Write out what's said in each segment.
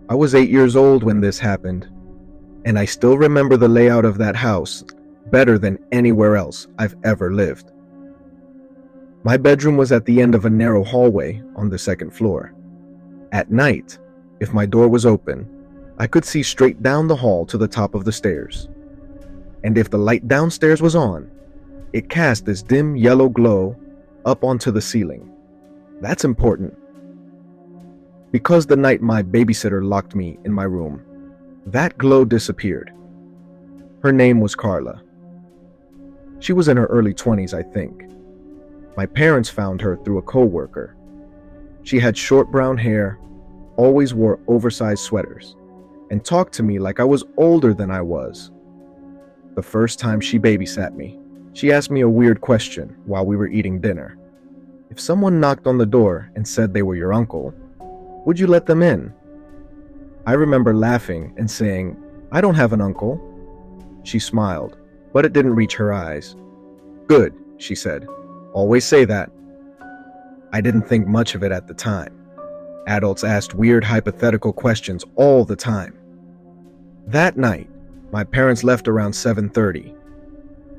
I was 8 years old when this happened, and I still remember the layout of that house better than anywhere else I've ever lived. My bedroom was at the end of a narrow hallway on the second floor. At night, if my door was open, I could see straight down the hall to the top of the stairs. And if the light downstairs was on, it cast this dim yellow glow up onto the ceiling. That's important. Because the night my babysitter locked me in my room, that glow disappeared. Her name was Carla. She was in her early 20s, I think. My parents found her through a coworker. She had short brown hair, always wore oversized sweaters, and talked to me like I was older than I was. The first time she babysat me, she asked me a weird question while we were eating dinner. If someone knocked on the door and said they were your uncle, would you let them in? I remember laughing and saying, "I don't have an uncle." She smiled, but it didn't reach her eyes. "Good," she said. "Always say that." I didn't think much of it at the time. Adults asked weird hypothetical questions all the time. That night, my parents left around 7:30.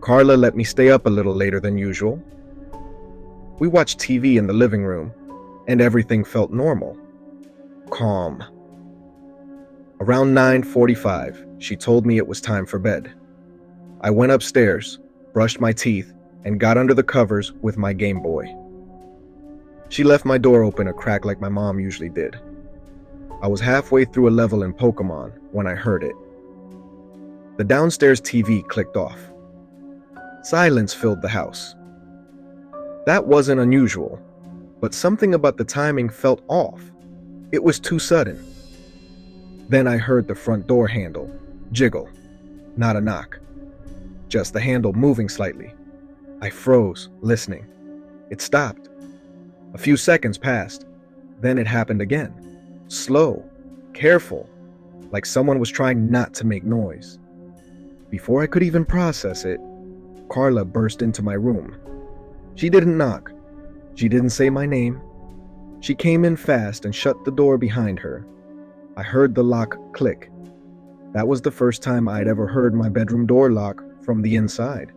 Carla let me stay up a little later than usual. We watched TV in the living room, and everything felt normal. Calm. Around 9:45, she told me it was time for bed. I went upstairs, brushed my teeth, and got under the covers with my Game Boy. She left my door open a crack like my mom usually did. I was halfway through a level in Pokemon when I heard it. The downstairs TV clicked off. Silence filled the house. That wasn't unusual, but something about the timing felt off. It was too sudden. Then I heard the front door handle jiggle, not a knock, just the handle moving slightly. I froze, listening. It stopped. A few seconds passed. Then it happened again. Slow, careful, like someone was trying not to make noise. Before I could even process it, Carla burst into my room. She didn't knock. She didn't say my name. She came in fast and shut the door behind her. I heard the lock click. That was the first time I'd ever heard my bedroom door lock from the inside.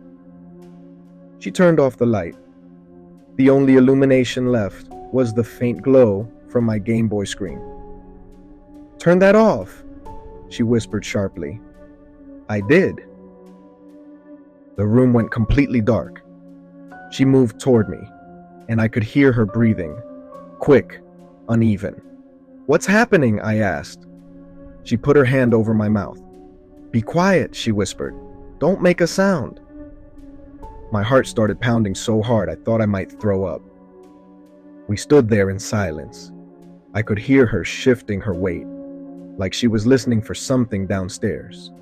She turned off the light. The only illumination left was the faint glow from my Game Boy screen. "Turn that off," she whispered sharply. I did. The room went completely dark. She moved toward me, and I could hear her breathing, quick, uneven. "What's happening?" I asked. She put her hand over my mouth. "Be quiet," she whispered. "Don't make a sound." My heart started pounding so hard I thought I might throw up. We stood there in silence. I could hear her shifting her weight, like she was listening for something downstairs.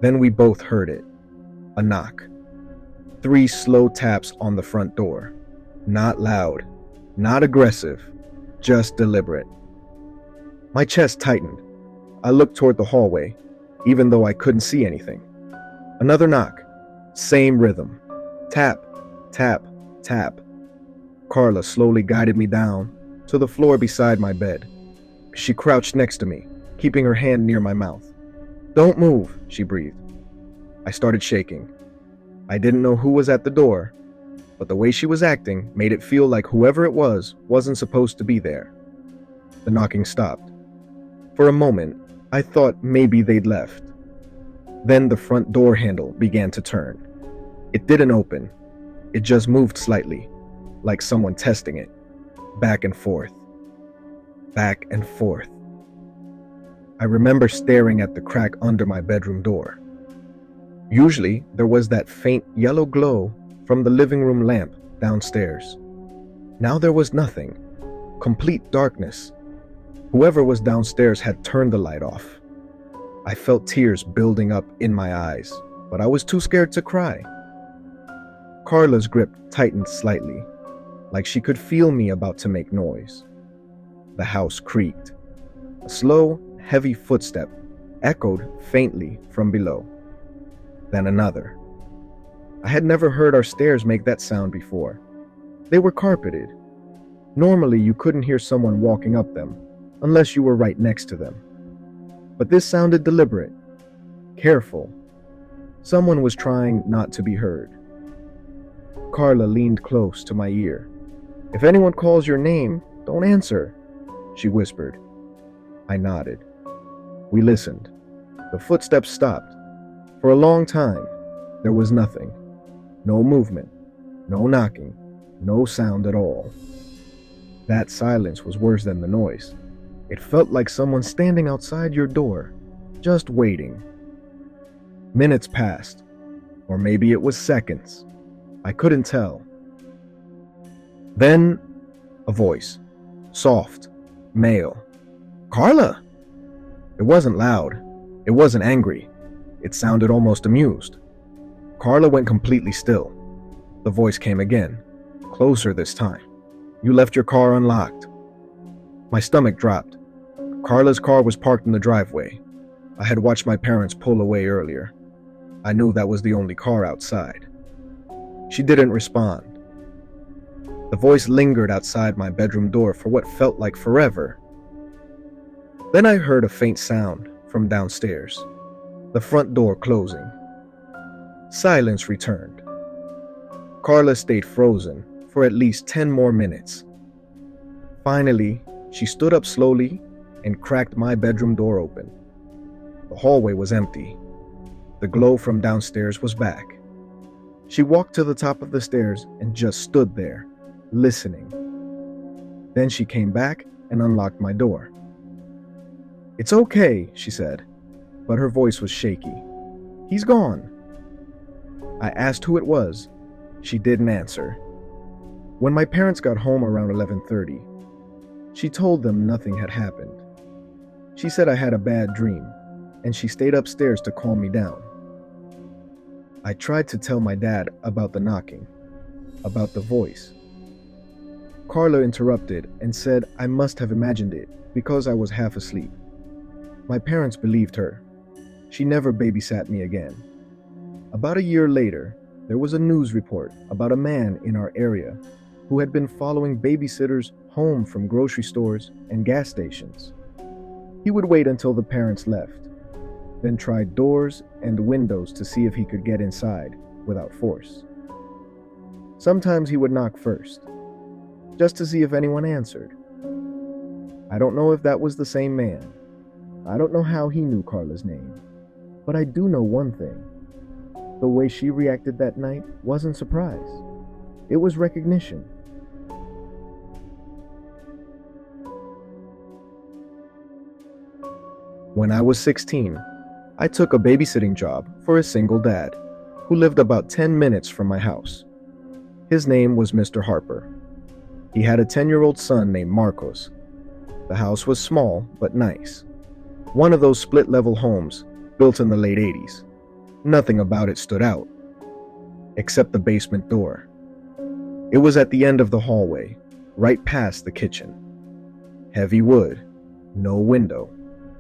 Then we both heard it. A knock. 3 slow taps on the front door. Not loud, not aggressive, just deliberate. My chest tightened. I looked toward the hallway, even though I couldn't see anything. Another knock. Same rhythm. Tap, tap, tap. Carla slowly guided me down to the floor beside my bed. She crouched next to me, keeping her hand near my mouth. "Don't move," she breathed. I started shaking. I didn't know who was at the door, but the way she was acting made it feel like whoever it was wasn't supposed to be there. The knocking stopped. For a moment, I thought maybe they'd left. Then the front door handle began to turn. It didn't open. It just moved slightly, like someone testing it. Back and forth. Back and forth. I remember staring at the crack under my bedroom door. Usually, there was that faint yellow glow from the living room lamp downstairs. Now there was nothing. Complete darkness. Whoever was downstairs had turned the light off. I felt tears building up in my eyes, but I was too scared to cry. Carla's grip tightened slightly, like she could feel me about to make noise. The house creaked. A slow, heavy footstep echoed faintly from below. Then another. I had never heard our stairs make that sound before. They were carpeted. Normally, you couldn't hear someone walking up them, unless you were right next to them. But this sounded deliberate, careful. Someone was trying not to be heard. Carla leaned close to my ear. "If anyone calls your name, don't answer," she whispered. I nodded. We listened. The footsteps stopped. For a long time, there was nothing. No movement, no knocking, no sound at all. That silence was worse than the noise. It felt like someone standing outside your door, just waiting. Minutes passed, or maybe it was seconds. I couldn't tell. Then, a voice. Soft, male. "Carla!" It wasn't loud. It wasn't angry. It sounded almost amused. Carla went completely still. The voice came again, closer this time. "You left your car unlocked." My stomach dropped. Carla's car was parked in the driveway. I had watched my parents pull away earlier. I knew that was the only car outside. She didn't respond. The voice lingered outside my bedroom door for what felt like forever. Then I heard a faint sound from downstairs, the front door closing. Silence returned. Carla stayed frozen for at least 10 more minutes. Finally, she stood up slowly and cracked my bedroom door open. The hallway was empty. The glow from downstairs was back. She walked to the top of the stairs and just stood there, listening. Then she came back and unlocked my door. "It's okay," she said, but her voice was shaky. "He's gone." I asked who it was. She didn't answer. When my parents got home around 11:30, she told them nothing had happened. She said I had a bad dream, and she stayed upstairs to calm me down. I tried to tell my dad about the knocking, about the voice. Carla interrupted and said I must have imagined it because I was half asleep. My parents believed her. She never babysat me again. About a year later, there was a news report about a man in our area who had been following babysitters home from grocery stores and gas stations. He would wait until the parents left, then try doors and windows to see if he could get inside without force. Sometimes he would knock first, just to see if anyone answered. I don't know if that was the same man. I don't know how he knew Carla's name, but I do know one thing. The way she reacted that night wasn't surprise. It was recognition. When I was 16, I took a babysitting job for a single dad who lived about 10 minutes from my house. His name was Mr. Harper. He had a 10-year-old son named Marcos. The house was small but nice. One of those split-level homes built in the late 80s. Nothing about it stood out, except the basement door. It was at the end of the hallway, right past the kitchen. Heavy wood, no window,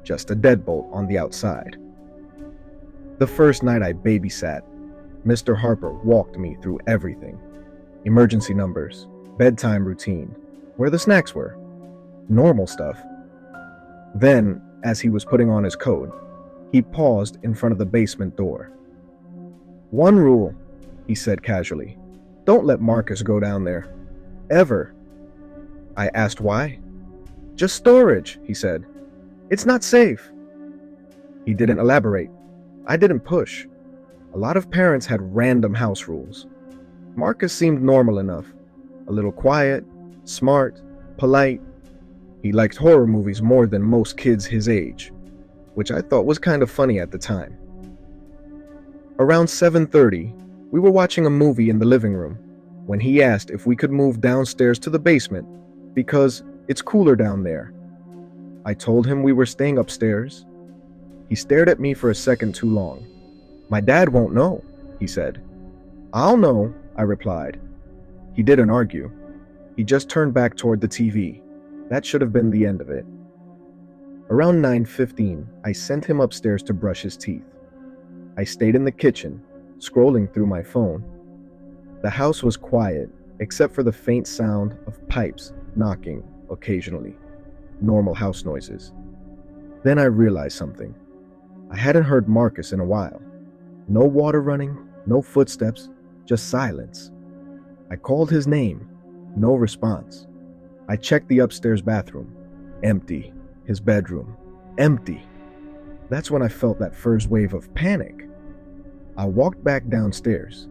just a deadbolt on the outside. The first night I babysat, Mr. Harper walked me through everything. Emergency numbers, bedtime routine, where the snacks were, normal stuff. Then, as he was putting on his coat, he paused in front of the basement door. "One rule," he said casually. "Don't let Marcus go down there. Ever." I asked why. "Just storage," he said. "It's not safe." He didn't elaborate. I didn't push. A lot of parents had random house rules. Marcus seemed normal enough. A little quiet, smart, polite. He liked horror movies more than most kids his age, which I thought was kind of funny at the time. Around 7:30, we were watching a movie in the living room when he asked if we could move downstairs to the basement because it's cooler down there. I told him we were staying upstairs. He stared at me for a second too long. "My dad won't know," he said. "I'll know," I replied. He didn't argue. He just turned back toward the TV. That should have been the end of it. Around 9:15, I sent him upstairs to brush his teeth. I stayed in the kitchen, scrolling through my phone. The house was quiet, except for the faint sound of pipes knocking occasionally. Normal house noises. Then I realized something. I hadn't heard Marcus in a while. No water running, no footsteps, just silence. I called his name. No response. I checked the upstairs bathroom. Empty. His bedroom. Empty. That's when I felt that first wave of panic. I walked back downstairs,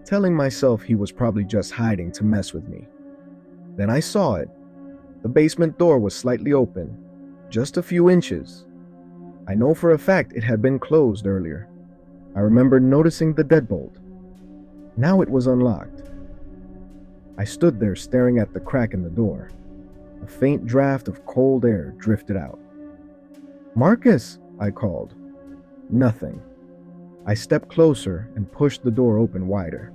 telling myself he was probably just hiding to mess with me. Then I saw it. The basement door was slightly open, just a few inches. I know for a fact it had been closed earlier. I remember noticing the deadbolt. Now it was unlocked. I stood there staring at the crack in the door. A faint draft of cold air drifted out. "Marcus," I called. Nothing. I stepped closer and pushed the door open wider.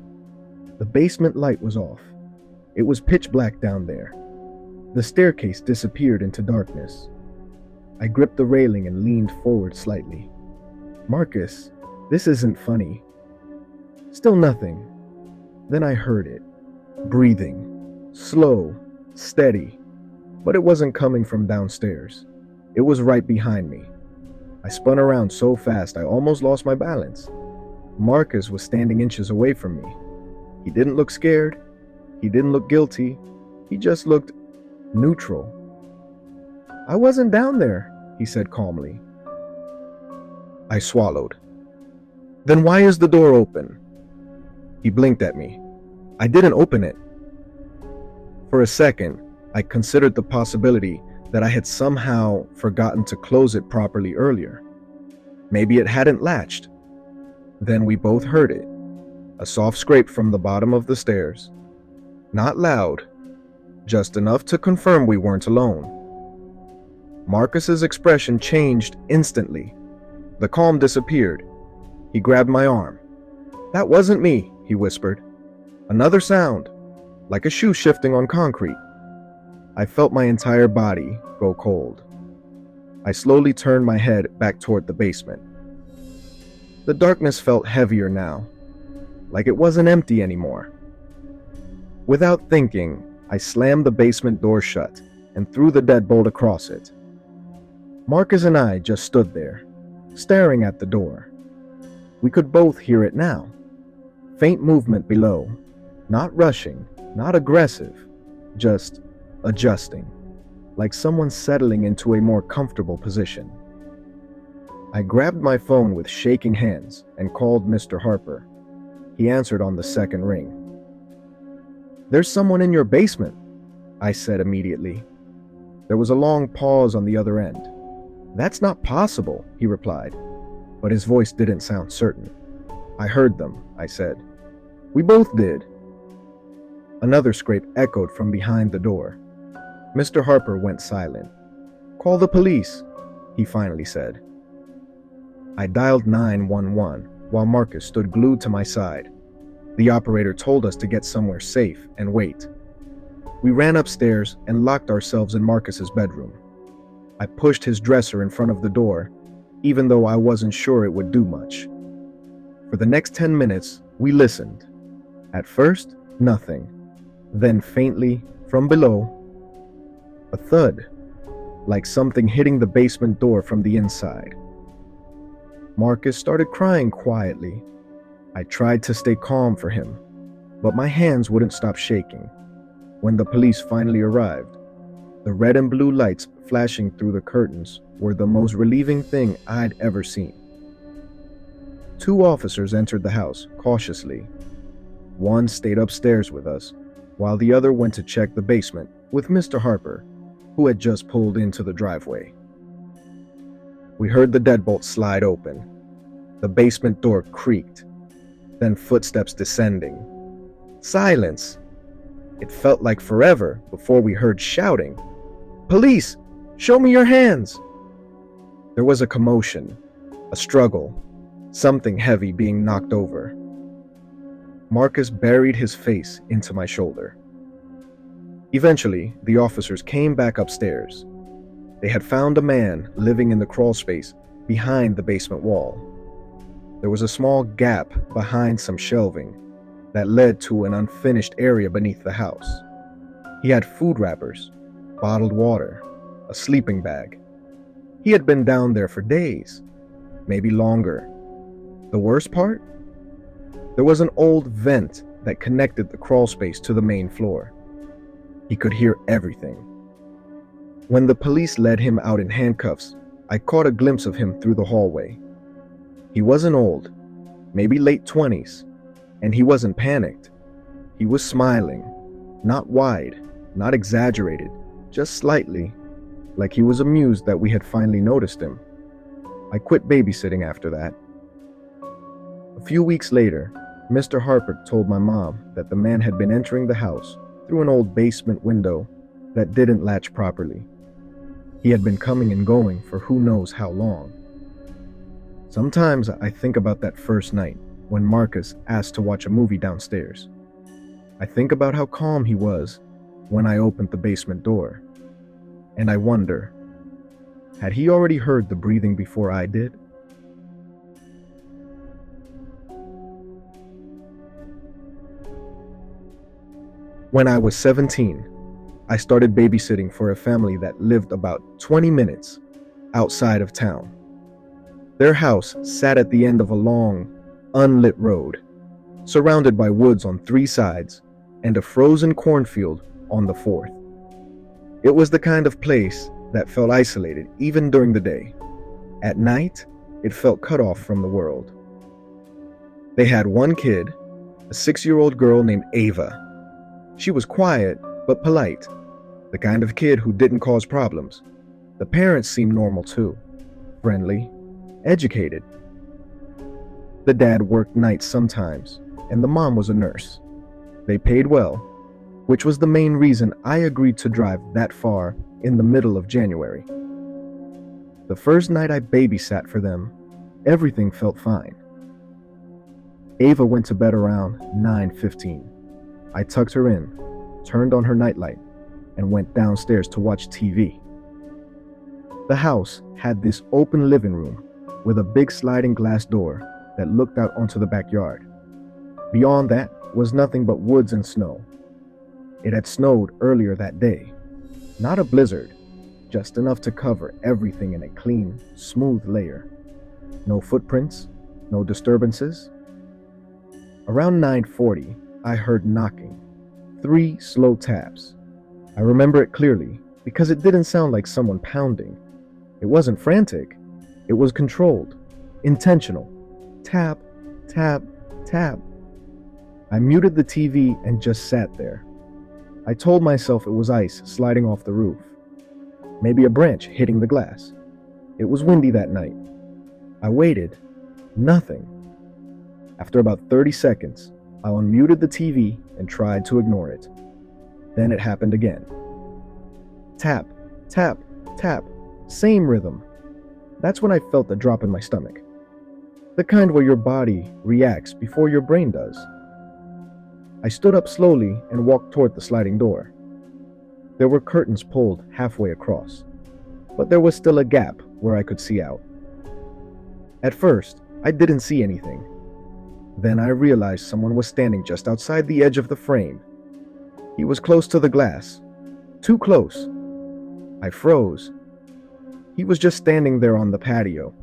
The basement light was off. It was pitch black down there. The staircase disappeared into darkness. I gripped the railing and leaned forward slightly. "Marcus, this isn't funny." Still nothing. Then I heard it. Breathing. Slow. Steady. But it wasn't coming from downstairs. It was right behind me. I spun around so fast I almost lost my balance. Marcus was standing inches away from me. He didn't look scared. He didn't look guilty. He just looked neutral. "I wasn't down there," he said calmly. I swallowed. "Then why is the door open?" He blinked at me. "I didn't open it." For a second, I considered the possibility that I had somehow forgotten to close it properly earlier. Maybe it hadn't latched. Then we both heard it. A soft scrape from the bottom of the stairs. Not loud, just enough to confirm we weren't alone. Marcus's expression changed instantly. The calm disappeared. He grabbed my arm. "That wasn't me," he whispered. Another sound, like a shoe shifting on concrete. I felt my entire body go cold. I slowly turned my head back toward the basement. The darkness felt heavier now, like it wasn't empty anymore. Without thinking, I slammed the basement door shut and threw the deadbolt across it. Marcus and I just stood there, staring at the door. We could both hear it now. Faint movement below, not rushing, not aggressive, just adjusting, like someone settling into a more comfortable position. I grabbed my phone with shaking hands and called Mr. Harper. He answered on the second ring. "There's someone in your basement," I said immediately. There was a long pause on the other end. "That's not possible," he replied, but his voice didn't sound certain. "I heard them," I said. "We both did." Another scrape echoed from behind the door. Mr. Harper went silent. "Call the police," he finally said. I dialed 911 while Marcus stood glued to my side. The operator told us to get somewhere safe and wait. We ran upstairs and locked ourselves in Marcus's bedroom. I pushed his dresser in front of the door, even though I wasn't sure it would do much. For the next 10 minutes, we listened. At first, nothing. Then faintly, from below, a thud, like something hitting the basement door from the inside. Marcus started crying quietly. I tried to stay calm for him, but my hands wouldn't stop shaking. When the police finally arrived, the red and blue lights flashing through the curtains were the most relieving thing I'd ever seen. 2 officers entered the house cautiously. One stayed upstairs with us, while the other went to check the basement with Mr. Harper, who had just pulled into the driveway. We heard the deadbolt slide open. The basement door creaked, then footsteps descending. Silence. It felt like forever before we heard shouting. "Police! Show me your hands!" There was a commotion, a struggle, something heavy being knocked over. Marcus buried his face into my shoulder. Eventually, the officers came back upstairs. They had found a man living in the crawl space behind the basement wall. There was a small gap behind some shelving that led to an unfinished area beneath the house. He had food wrappers, bottled water, a sleeping bag. He had been down there for days, maybe longer. The worst part? There was an old vent that connected the crawl space to the main floor. He could hear everything. When the police led him out in handcuffs, I caught a glimpse of him through the hallway. He wasn't old, maybe late 20s, and he wasn't panicked. He was smiling, not wide, not exaggerated, just slightly, like he was amused that we had finally noticed him. I quit babysitting after that. A few weeks later, Mr. Harper told my mom that the man had been entering the house through an old basement window that didn't latch properly. He had been coming and going for who knows how long. Sometimes I think about that first night when Marcus asked to watch a movie downstairs. I think about how calm he was when I opened the basement door. And I wonder, had he already heard the breathing before I did? When I was 17, I started babysitting for a family that lived about 20 minutes outside of town. Their house sat at the end of a long, unlit road, surrounded by woods on 3 sides and a frozen cornfield on the 4th. It was the kind of place that felt isolated even during the day. At night, it felt cut off from the world. They had one kid, a 6-year-old girl named Ava. She was quiet but polite, the kind of kid who didn't cause problems. The parents seemed normal too, friendly, educated. The dad worked nights sometimes, and the mom was a nurse. They paid well, which was the main reason I agreed to drive that far in the middle of January. The first night I babysat for them, everything felt fine. Ava went to bed around 9:15. I tucked her in, turned on her nightlight, and went downstairs to watch TV. The house had this open living room with a big sliding glass door that looked out onto the backyard. Beyond that was nothing but woods and snow. It had snowed earlier that day. Not a blizzard, just enough to cover everything in a clean, smooth layer. No footprints, no disturbances. Around 9:40, I heard knocking. 3 slow taps. I remember it clearly because it didn't sound like someone pounding. It wasn't frantic. It was controlled, intentional. Tap, tap, tap. I muted the TV and just sat there. I told myself it was ice sliding off the roof. Maybe a branch hitting the glass. It was windy that night. I waited. Nothing. After about 30 seconds, I unmuted the TV and tried to ignore it. Then it happened again. Tap, tap, tap. Same rhythm. That's when I felt a drop in my stomach. The kind where your body reacts before your brain does. I stood up slowly and walked toward the sliding door. There were curtains pulled halfway across, but there was still a gap where I could see out. At first, I didn't see anything. Then I realized someone was standing just outside the edge of the frame. He was close to the glass. Too close. I froze. He was just standing there on the patio.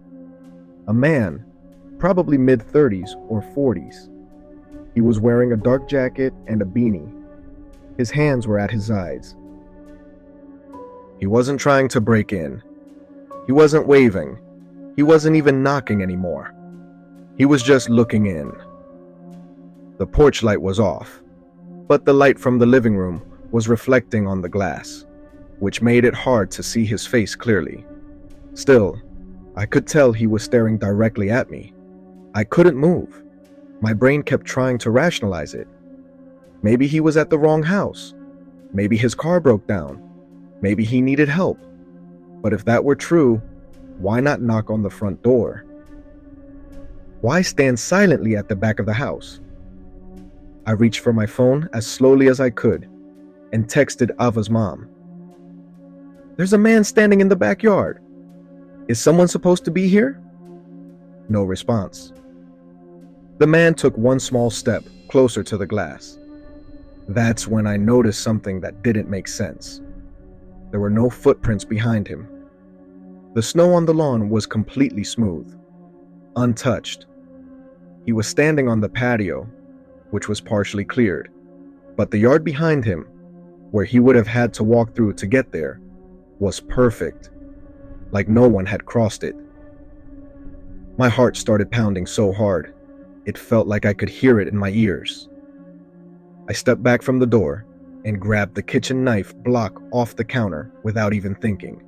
A man, probably mid-30s or 40s. He was wearing a dark jacket and a beanie. His hands were at his sides. He wasn't trying to break in. He wasn't waving. He wasn't even knocking anymore. He was just looking in. The porch light was off, but the light from the living room was reflecting on the glass, which made it hard to see his face clearly. Still, I could tell he was staring directly at me. I couldn't move. My brain kept trying to rationalize it. Maybe he was at the wrong house. Maybe his car broke down. Maybe he needed help. But if that were true, why not knock on the front door? Why stand silently at the back of the house? I reached for my phone as slowly as I could and texted Ava's mom. "There's a man standing in the backyard. Is someone supposed to be here?" No response. The man took one small step closer to the glass. That's when I noticed something that didn't make sense. There were no footprints behind him. The snow on the lawn was completely smooth, untouched. He was standing on the patio, which was partially cleared, but the yard behind him, where he would have had to walk through to get there, was perfect, like no one had crossed it. My heart started pounding so hard, it felt like I could hear it in my ears. I stepped back from the door and grabbed the kitchen knife block off the counter without even thinking.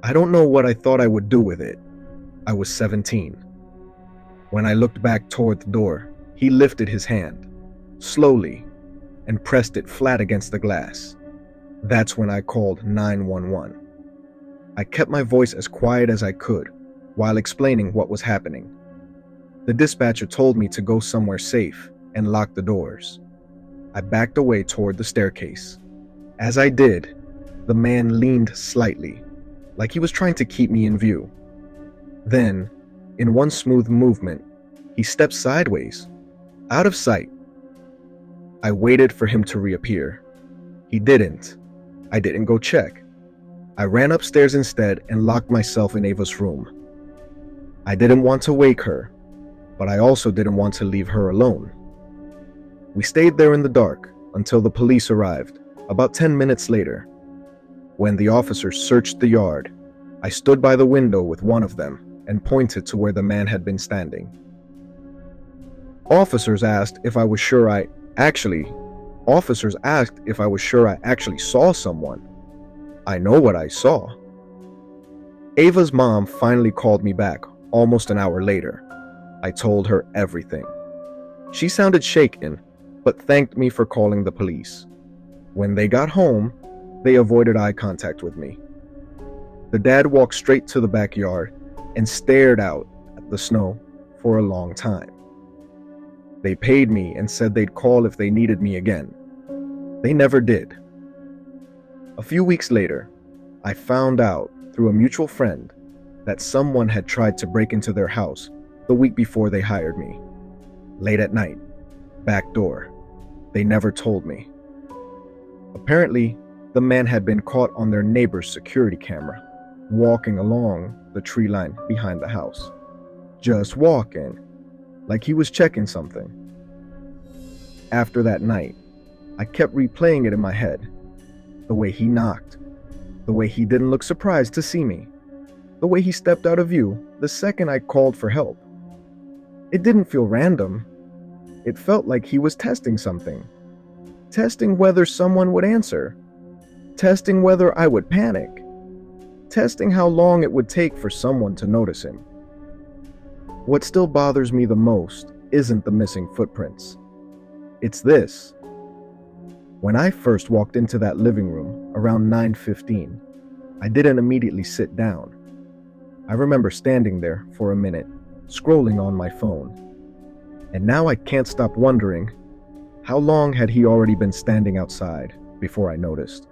I don't know what I thought I would do with it. I was 17. When I looked back toward the door, he lifted his hand, slowly, and pressed it flat against the glass. That's when I called 911. I kept my voice as quiet as I could while explaining what was happening. The dispatcher told me to go somewhere safe and lock the doors. I backed away toward the staircase. As I did, the man leaned slightly, like he was trying to keep me in view. Then, in one smooth movement, he stepped sideways, out of sight. I waited for him to reappear. He didn't. I didn't go check. I ran upstairs instead and locked myself in Ava's room. I didn't want to wake her, but I also didn't want to leave her alone. We stayed there in the dark until the police arrived, about 10 minutes later. When the officers searched the yard, I stood by the window with one of them and pointed to where the man had been standing. Officers asked if I was sure I actually saw someone. I know what I saw. Ava's mom finally called me back almost an hour later. I told her everything. She sounded shaken, but thanked me for calling the police. When they got home, they avoided eye contact with me. The dad walked straight to the backyard and stared out at the snow for a long time. They paid me and said they'd call if they needed me again. They never did. A few weeks later, I found out through a mutual friend that someone had tried to break into their house the week before they hired me. Late at night, back door. They never told me. Apparently, the man had been caught on their neighbor's security camera, walking along the tree line behind the house. Just walking, like he was checking something. After that night, I kept replaying it in my head. The way he knocked, the way he didn't look surprised to see me, the way he stepped out of view the second I called for help. It didn't feel random. It felt like he was testing something. Testing whether someone would answer. Testing whether I would panic. Testing how long it would take for someone to notice him. What still bothers me the most isn't the missing footprints. It's this. When I first walked into that living room around 9:15, I didn't immediately sit down. I remember standing there for a minute, scrolling on my phone. And now I can't stop wondering, how long had he already been standing outside before I noticed?